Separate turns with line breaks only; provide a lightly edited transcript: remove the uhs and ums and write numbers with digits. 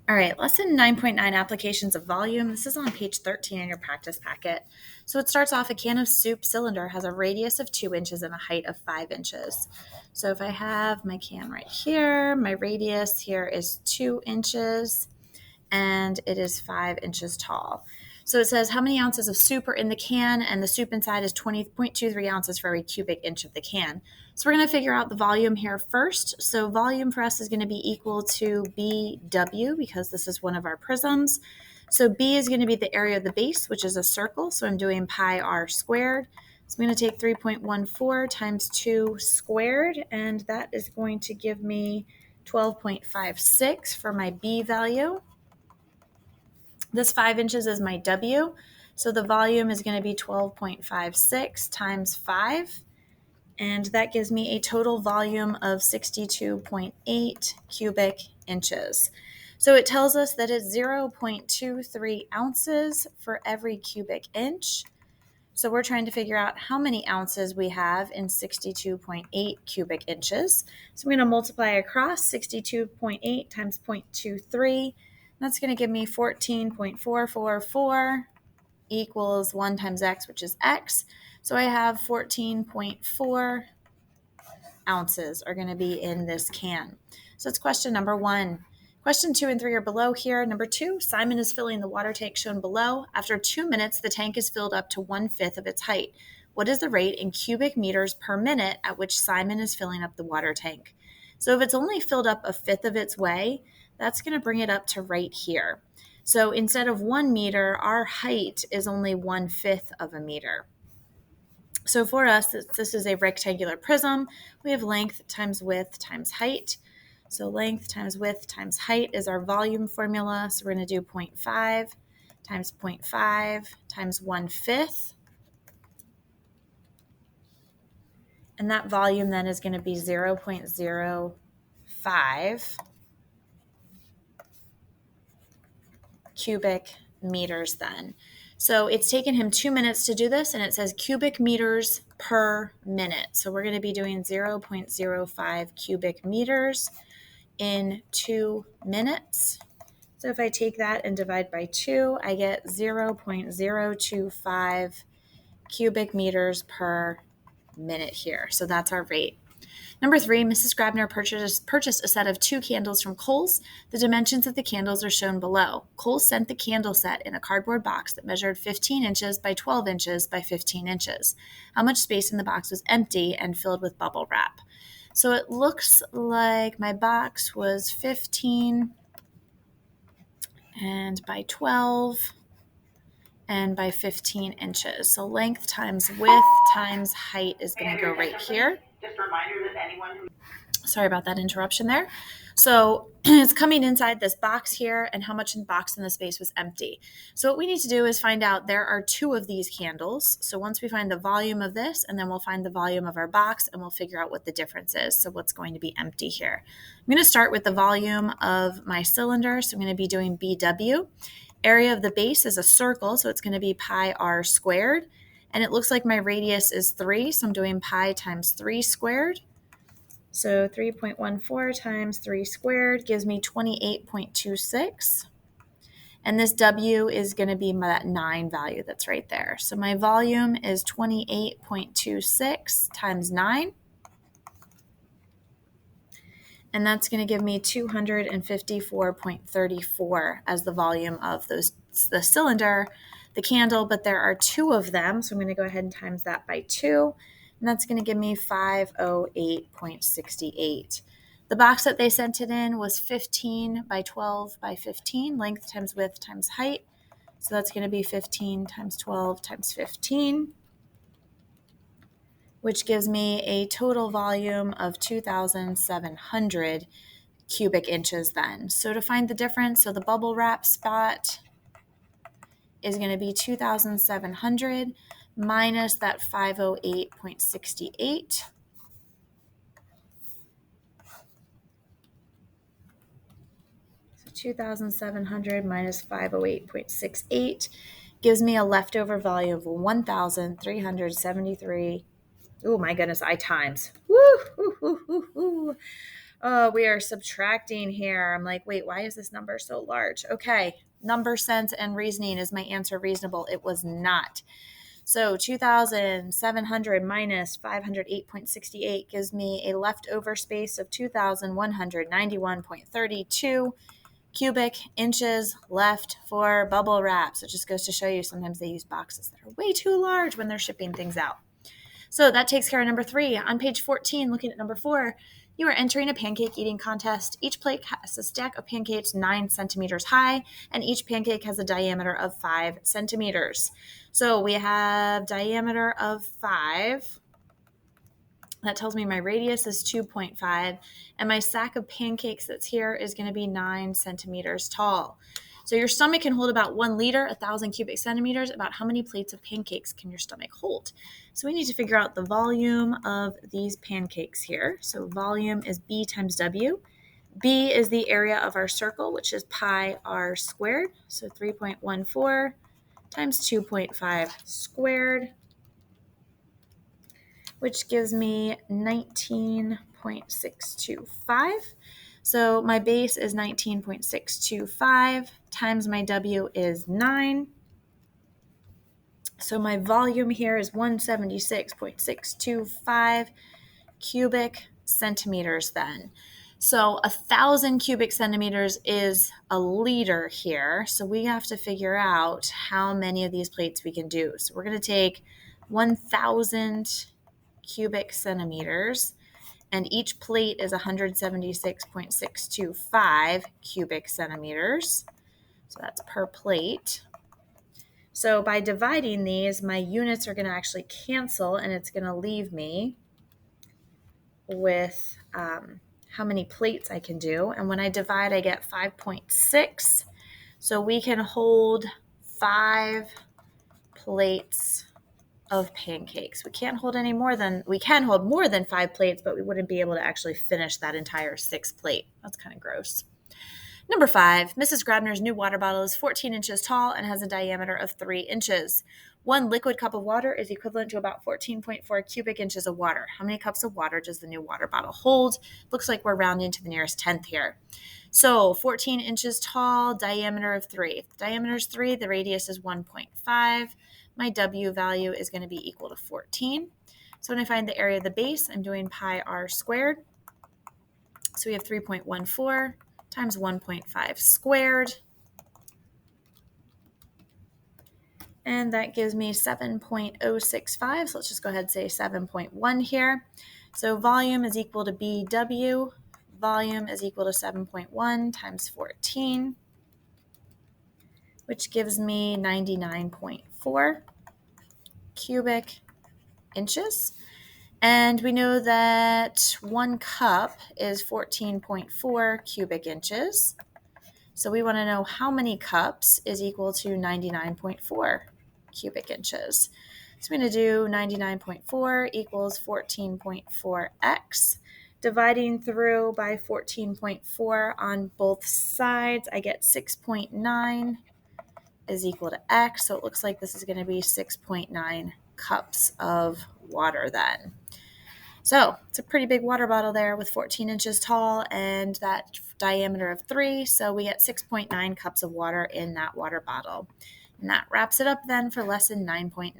All right, lesson 9.9, applications of volume. This is on page 13 in your practice packet. So it starts off, a can of soup cylinder has a radius of 2 inches and a height of 5 inches. So if I have my can right here, my radius here is 2 inches and it is 5 inches tall. So it says how many ounces of soup are in the can, and the soup inside is 20.23 ounces for every cubic inch of the can. So we're going to figure out the volume here first. So volume for us is going to be equal to BW because this is one of our prisms. So B is going to be the area of the base, which is a circle. So I'm doing pi r squared. So I'm going to take 3.14 times 2 squared, and that is going to give me 12.56 for my B value. This 5 inches is my W, so the volume is going to be 12.56 times 5, and that gives me a total volume of 62.8 cubic inches. So it tells us that it's 0.23 ounces for every cubic inch. So we're trying to figure out how many ounces we have in 62.8 cubic inches. So I'm going to multiply across 62.8 times 0.23. That's going to give me 14.444 equals 1 times x, which is x. So I have 14.4 ounces are going to be in this can. So that's question number 1. Question 2 and 3 are below here. Number 2, Simon is filling the water tank shown below. After 2 minutes, the tank is filled up to 1/5 of its height. What is the rate in cubic meters per minute at which Simon is filling up the water tank? So if it's only filled up 1/5 of its way, that's going to bring it up to right here. So instead of 1 meter, our height is only 1/5 of a meter. So for us, this is a rectangular prism. We have length times width times height. So length times width times height is our volume formula. So we're going to do 0.5 times 0.5 times 1/5. And that volume then is going to be 0.05 cubic meters then. So it's taken him 2 minutes to do this, and it says cubic meters per minute. So we're going to be doing 0.05 cubic meters in 2 minutes. So if I take that and divide by 2, I get 0.025 cubic meters per minute here. So that's our rate. Number 3, Mrs. Grabner purchased a set of 2 candles from Kohl's. The dimensions of the candles are shown below. Kohl's sent the candle set in a cardboard box that measured 15 inches by 12 inches by 15 inches. How much space in the box was empty and filled with bubble wrap? So it looks like my box was 15 and by 12 and by 15 inches. So length times width times height is going to go right here. Just a reminder that anyone Sorry about that interruption there. So it's coming inside this box here, and how much in the box in the space was empty. So what we need to do is find out there are 2 of these candles. So once we find the volume of this, and then we'll find the volume of our box, and we'll figure out what the difference is. So what's going to be empty here? I'm going to start with the volume of my cylinder. So I'm going to be doing BW. Area of the base is a circle, so it's going to be pi r squared. And it looks like my radius is 3, so I'm doing pi times 3 squared. So 3.14 times 3 squared gives me 28.26. And this W is going to be that 9 value that's right there. So my volume is 28.26 times 9. And that's going to give me 254.34 as the volume of the cylinder, the candle, but there are 2 of them. So I'm going to go ahead and times that by 2. And that's going to give me 508.68. The box that they sent it in was 15 by 12 by 15, length times width times height. So that's going to be 15 times 12 times 15, which gives me a total volume of 2,700 cubic inches then. So to find the difference, so the bubble wrap spot is going to be 2,700 minus that 508.68. So 2,700 minus 508.68 gives me a leftover volume of 1,373. Oh my goodness, I times. Woo, woo, woo, woo, woo. Oh, we are subtracting here. I'm like, wait, why is this number so large? Okay, number sense and reasoning. Is my answer reasonable? It was not. So 2,700 minus 508.68 gives me a leftover space of 2,191.32 cubic inches left for bubble wrap. So it just goes to show you sometimes they use boxes that are way too large when they're shipping things out. So that takes care of number 3. On page 14, looking at number 4, you are entering a pancake eating contest. Each plate has a stack of pancakes 9 centimeters high, and each pancake has a diameter of 5 centimeters. So we have diameter of 5. That tells me my radius is 2.5, and my sack of pancakes that's here is going to be 9 centimeters tall. So your stomach can hold about 1 liter, 1,000 cubic centimeters. About how many plates of pancakes can your stomach hold? So we need to figure out the volume of these pancakes here. So volume is B times W. B is the area of our circle, which is pi r squared. So 3.14 times 2.5 squared, which gives me 19.625. So my base is 19.625 times my W is 9. So my volume here is 176.625 cubic centimeters then. So 1,000 cubic centimeters is a liter here. So we have to figure out how many of these plates we can do. So we're going to take 1,000 cubic centimeters, and each plate is 176.625 cubic centimeters. So that's per plate. So by dividing these, my units are going to actually cancel, and it's going to leave me with how many plates I can do. And when I divide, I get 5.6. So we can hold 5 plates of pancakes. We can hold more than 5 plates, but we wouldn't be able to actually finish that entire 6 plate. That's kind of gross. Number 5, Mrs. Grabner's new water bottle is 14 inches tall and has a diameter of 3 inches. 1 liquid cup of water is equivalent to about 14.4 cubic inches of water. How many cups of water does the new water bottle hold? Looks like we're rounding to the nearest tenth here. So 14 inches tall, diameter of 3. If the diameter is 3, the radius is 1.5. My W value is going to be equal to 14. So when I find the area of the base, I'm doing pi r squared. So we have 3.14 times 1.5 squared. And that gives me 7.065. So let's just go ahead and say 7.1 here. So volume is equal to BW. Volume is equal to 7.1 times 14, which gives me 99.4 cubic inches. And we know that 1 cup is 14.4 cubic inches. So we want to know how many cups is equal to 99.4 cubic inches. So I'm going to do 99.4 equals 14.4x. Dividing through by 14.4 on both sides, I get 6.9 is equal to x. So it looks like this is going to be 6.9 cups of water then. So it's a pretty big water bottle there with 14 inches tall and that diameter of 3. So we get 6.9 cups of water in that water bottle. And that wraps it up then for lesson 9.9.